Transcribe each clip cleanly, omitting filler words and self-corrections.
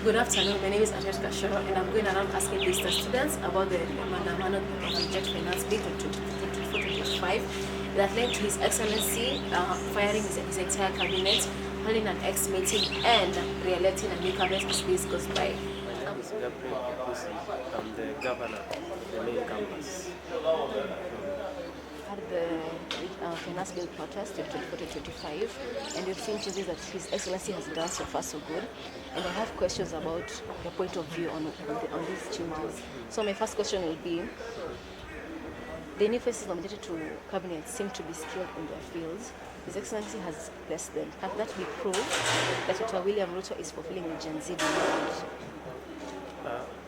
Good afternoon, my name is Ajay Kashoro and I'm going around asking Daystar students about the Mandamano Reject Finance Bill 2024-2025 that led to His Excellency firing his entire cabinet, holding an ex-meeting and re-electing a new cabinet as days goes by. My name is Gabriel Kusi. I'm the governor of the main campus. Had the finance bill protest in 2024-2025, and we've seen changes that His Excellency has done so far so good. And I have questions about your point of view on these changes. So my first question will be, the new faces nominated to cabinet seem to be skilled in their fields. His Excellency has blessed them. Can that be proof that Dr. William Ruto is fulfilling the Gen Z demand?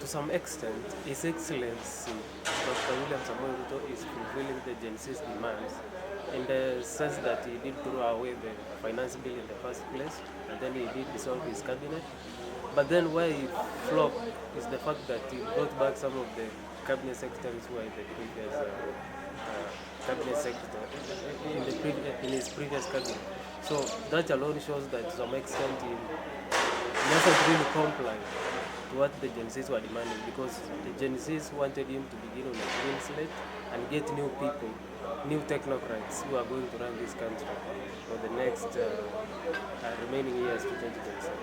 To some extent, His Excellency Dr. William Ruto is fulfilling the Gen Z's demands in the sense that he did throw away the finance bill in the first place, and then he did dissolve his cabinet. But then where he flopped is the fact that he brought back some of the cabinet secretaries who were in the previous cabinet secretary in his previous cabinet. So that alone shows that to some extent he doesn't really comply to what the Gen Zs were demanding, because the Gen Zs wanted him to begin on a clean slate and get new people, new technocrats who are going to run this country for the next remaining years to 2027.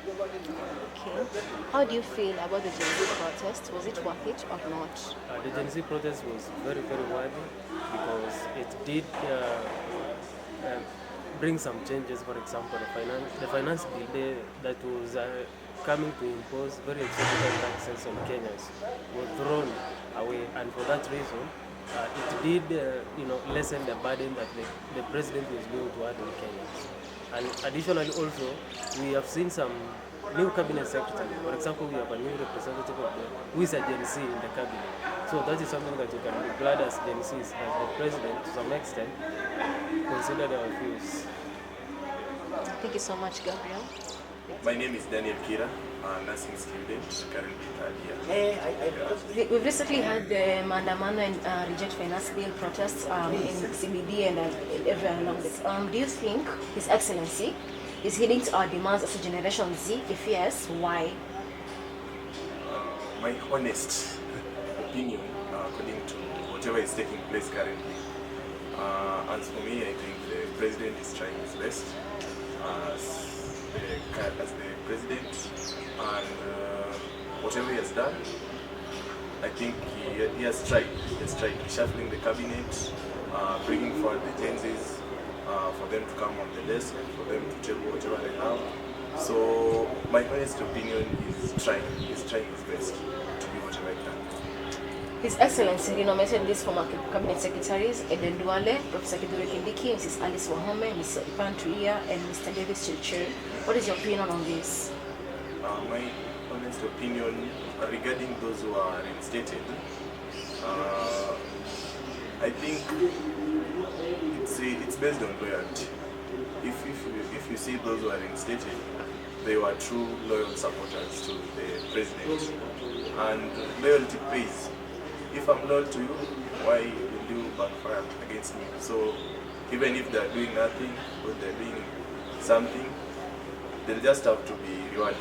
Okay. How do you feel about the Gen Z protest? Was it worth it or not? The Gen Z protest was very, very worthy because it did bring some changes. For example, the finance bill that was coming to impose very exorbitant taxes on Kenyans was thrown away, and for that reason, it did lessen the burden that the president was going to add on Kenyans. And additionally, also, we have seen some new cabinet secretary. For example, we have a new representative who is a Gen Z in the cabinet. So that is something that we can be glad as Gen Zs, that the president, to some extent, considered our views. Thank you so much, Gabriel. My name is Daniel Kira, a nursing student, currently third year. We've recently had the Mandamano and Reject Finance Bill protests in CBD and everywhere along this. Do you think His Excellency is heeding to our demands as a Generation Z? If yes, why? My honest opinion, according to whatever is taking place currently, as for me, I think the president is trying his best as the president, and whatever he has done, I think he has tried. He has tried reshuffling the cabinet, bringing forward the Gen Zs, for them to come on the desk and for them to table whatever they have. So my honest opinion is trying his best to do whatever he can. His Excellency renominated these former cabinet secretaries, Eden Duale, Professor Kidure Kindiki, Mrs. Alice Wahome, Mr. Ipan Tuia, and Mr. Davis Chilchir. What is your opinion on this? My honest opinion regarding those who are reinstated, I think it's based on loyalty. If you see those who are reinstated, they were true loyal supporters to the president, and loyalty pays. If I'm loyal to you, why will you backfire against me? So even if they're doing nothing or they're doing something, they'll just have to be rewarded.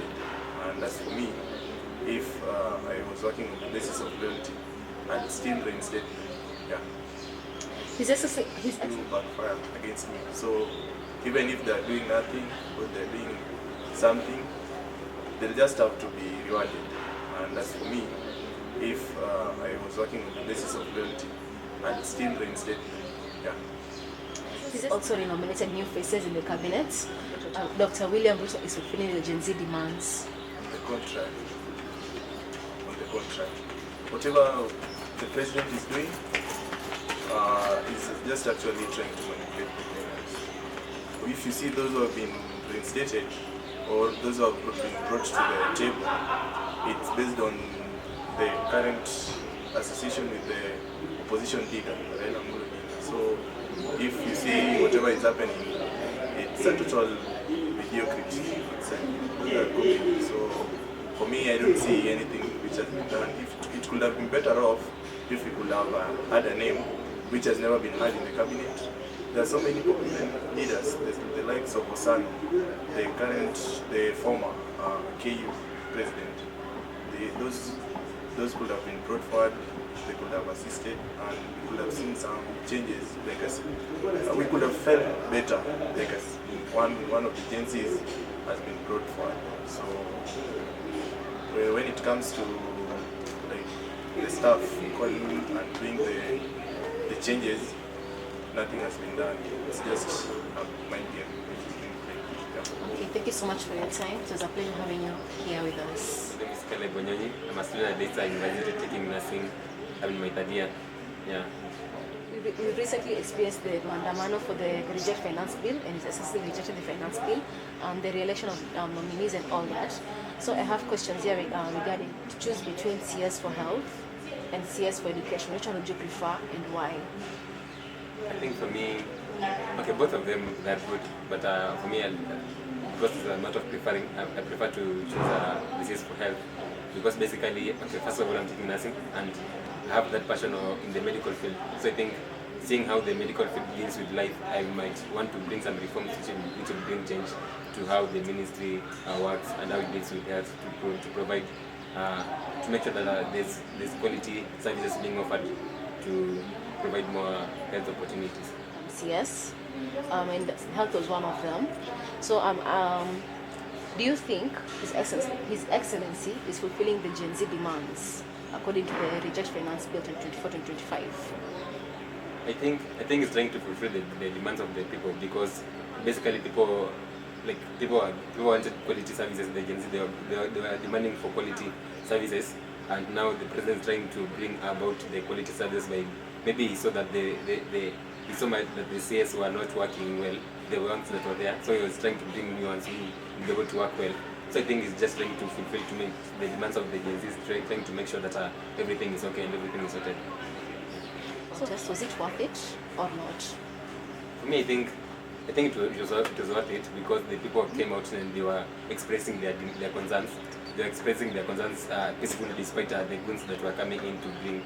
And as for me, if I was working on the basis of loyalty, I'd still reinstate them. Yeah. His Excellency backfire against me. So even if they're doing nothing or they're doing something, they'll just have to be rewarded. And as for me, if I was working on the basis of loyalty, I'd still reinstate them. Yeah. He's also renominated new faces in the cabinet. Dr. William Ruto is fulfilling the Gen Z demands. On the contrary, whatever the president is doing is just actually trying to manipulate the Kenyans. If you see those who have been reinstated or those who have been brought to the table, it's based on the current association with the opposition leader, Raila Amolo Odinga. So if you see whatever is happening, it's a total mediocrity. It's a total copy. So for me, I don't see anything which has been done. If it could have been better off if we could have had a name which has never been had in the cabinet, there are so many prominent leaders, the likes of Osano, the former KU president. Those could have been brought forward, they could have assisted, and we could have seen some changes. We could have felt better. One of the agencies has been brought forward. So when it comes to the staff calling and doing the changes, nothing has been done. It's just a mind game which is being played. Yeah. Okay, thank you so much for your time. It was a pleasure having you here with us. My name is Caleb Bonyonyi. I'm a student at Daystar University taking nursing. I'm in my third year. Yeah. We recently experienced the mandamano for the reject finance bill, and it's essentially rejected the finance bill, the re-election of nominees and all that. So I have questions here regarding to choose between CS for health and CS for education. Which one would you prefer and why? I think for me, okay, both of them they're good, but for me, because it's a matter of preferring, I prefer to choose the CS for health, because basically, okay, first of all, I'm taking nursing and I have that passion in the medical field. So I think seeing how the medical field deals with life, I might want to bring some reforms which will bring change to how the ministry works and how it deals with health to provide, to make sure that there's quality services being offered to provide more health opportunities. CS, and health was one of them. So do you think His Excellency is fulfilling the Gen Z demands according to the Reject Finance Bill 2024-2025? I think it's trying to fulfill the demands of the people, because basically people wanted quality services. The Gen Z, they were demanding for quality services, and now the president is trying to bring about the quality services by maybe he saw that he saw that the CS were not working well, the ones that were there, so he was trying to bring new ones who will be able to work well. So I think it's just trying to fulfill to make the demands of the Gen Z, trying to make sure that everything is okay and everything is sorted. So was it worth it or not? For me, I think it was worth it, because the people came out and they were expressing their concerns. They were expressing their concerns peacefully, despite the goons that were coming in to bring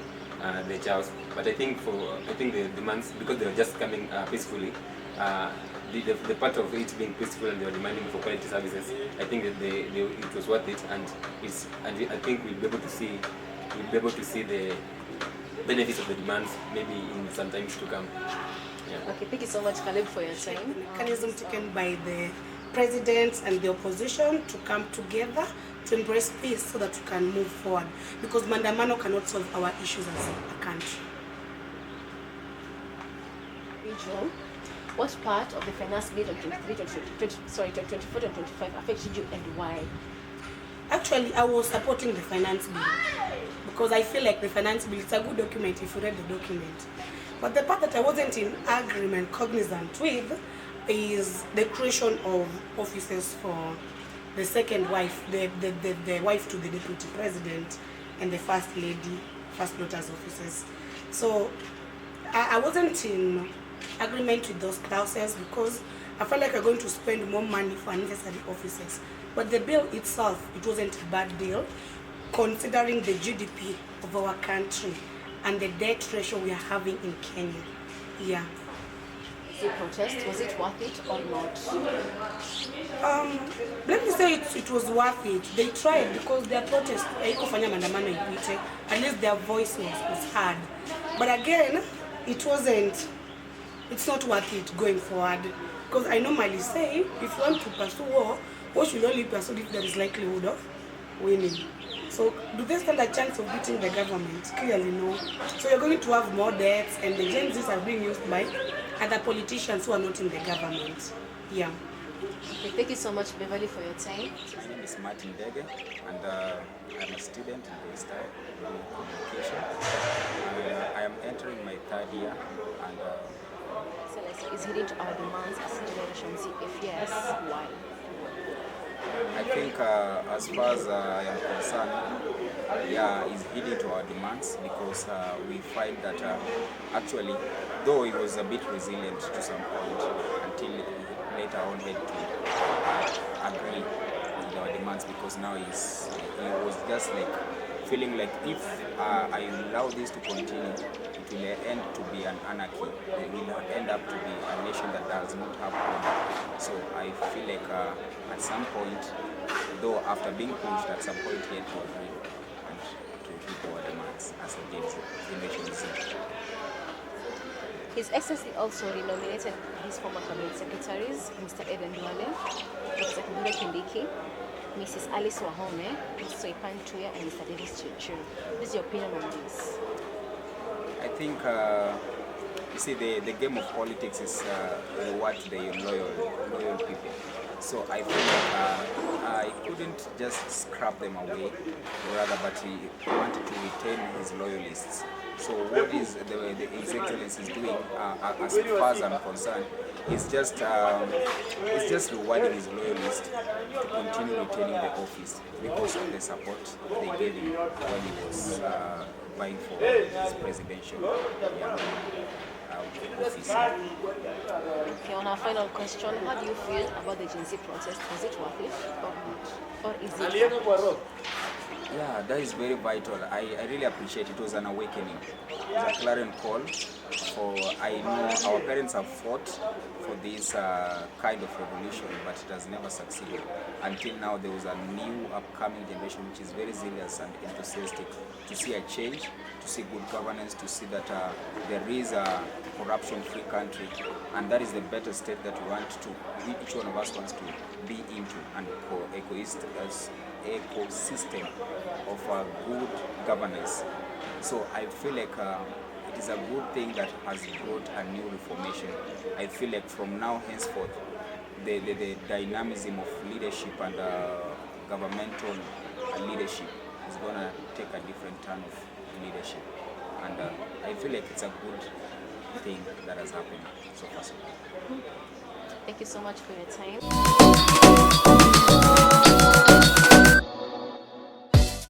the chaos. But I think the demands, because they were just coming peacefully, the part of it being peaceful and they were demanding for quality services, I think that it was worth it, and I think we'll be able to see the benefits of the demands maybe in some times to come. Yeah. Okay, thank you so much, Caleb, for your time. Mechanism taken by the president and the opposition to come together to embrace peace so that we can move forward, because mandamano cannot solve our issues as a country. Regional, what part of the finance bill 2024 and 25 affected you and why? Actually, I was supporting the finance bill because I feel like the finance bill is a good document if you read the document. But the part that I wasn't in agreement, cognizant with, is the creation of offices for the second wife, the wife to the deputy president, and the first lady, first daughter's offices. So I wasn't in agreement with those clauses because I felt like I'm going to spend more money for unnecessary offices. But the bill itself, it wasn't a bad deal, considering the GDP of our country and the debt ratio we are having in Kenya. Yeah. The protest, was it worth it or not? Let me say it was worth it. They tried because their protest, at least their voice was heard. But again, it's not worth it going forward. Because I normally say, if you want to pursue war, what should only pursue if there is likelihood of winning? So do they stand a chance of beating the government? Clearly no. So you're going to have more debts, and the Gen Zs are being used by other politicians who are not in the government. Yeah. Okay, thank you so much, Beverly, for your time. My name is Martin Dege, and I'm a student in Daystar Communication. I am entering my third year, and is heeding to our demands as Generation Z? If yes, why? I think as far as I am concerned, yeah, he's heeding to our demands because we find that actually, though he was a bit resilient to some point until later on had to agree with our demands, because now he was just like feeling like if I allow this to continue, it will end to be an anarchy. It will end up to be a nation that does not have order. So I feel like at some point, though after being pushed, at some point he had to agree and to do our demands as a Generation Z. His Excellency also renominated his former cabinet secretaries, Mr. Eden Duale, Dr. Kithure Kindiki, Mrs. Alice Wahome, Mr. Soipan Tuya, and Mr. Davis Chichiru. What is your opinion on this? I think, you see, the game of politics is reward the loyal people. So I feel like I couldn't just scrap them away, rather, but he wanted to retain his loyalists. So what is the His Excellency is doing, as far as I'm concerned, is just rewarding his loyalists to continue retaining the office because of the support they gave him when he was vying for his presidential office. Okay, on our final question, how do you feel about the Gen Z protest? Was it worth it or not? Or is it? Yeah, that is very vital. I really appreciate it. It was an awakening. It was a clarion call. I know our parents have fought for this kind of revolution, but it has never succeeded. Until now, there was a new upcoming generation which is very zealous and enthusiastic to see a change, to see good governance, to see that there is a corruption-free country, and that is the better state that we want to, each one of us wants to be into, and ecosystem of good governance. So I feel like it is a good thing that has brought a new reformation. I feel like from now henceforth, the dynamism of leadership and governmental leadership is going to take a different turn of leadership. And I feel like it's a good thing that has happened so far. Thank you so much for your time.